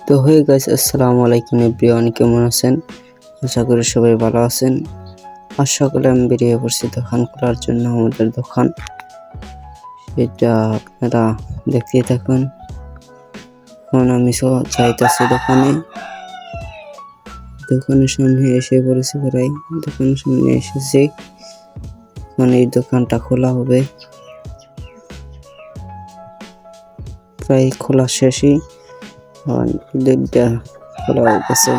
তো হয়ে গেছে, আসসালামু আলাইকুম এভরিওয়ান, কেমন আছেন? আশা করি সবাই ভালো আছেন। আর সকালে আমি বেরিয়ে পড়ছি দোকান খোলার জন্য, আমাদের দোকান, সেটা আপনারা দেখতেই থাকুন। এখন আমি যাইতেছি দোকানের সামনে এসে পড়েছি, প্রায় দোকানের সামনে এসেছি। মানে এই দোকানটা খোলা হবে, প্রায় খোলা শেষই। দুইটা খোলা হয়ে গেছে,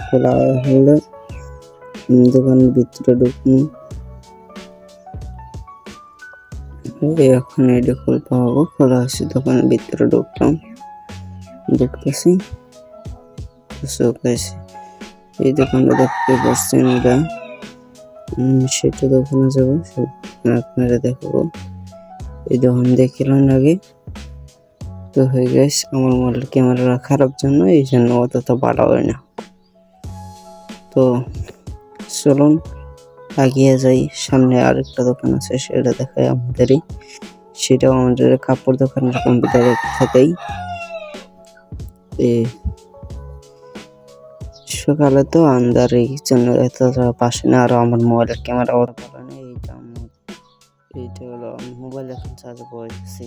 খোলা হলে দোকানের ভিতরে ঢুকুন। এখন এটা খুলতে হবে, খোলা হয়েছে, দোকানের ভিতরে ঢুকলাম, দেখতেছি। এই দোকানটা দেখতে পাচ্ছেন, এটা সেটা দোকানে যাবো, আপনারা দেখাবো। এই দোকান দেখলাম আগে, তো হয়ে গেছে। আমার মোবাইল ক্যামেরা খারাপ জন্য, এই জন্য অতটা ভালো হয় না। তো চলুন এগিয়ে যাই, সামনে আরেকটা দোকান আছে, সেটা দেখায় আমাদেরই। সেটাও আমাদের কাপড় দোকানের কম্পিউটারের সাথেই। সকালে তো আন্দার এই জন্য এতটা পাশে না, আর আমার মোবাইলের ক্যামেরা অত ভালো না। এইটা হলো আমি মোবাইল এখন চার্জ বসাইছি।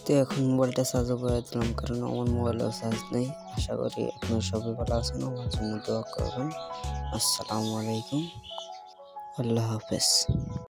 তো এখন মোবাইলটা চার্জ বসাই দিলাম, কারণ আমার মোবাইলেও চার্জ নেই। আশা করি আপনারা সবাই ভালো আছেন, আমার জন্য দোয়া করবেন। আসসালামু আলাইকুম, আল্লাহ হাফেজ।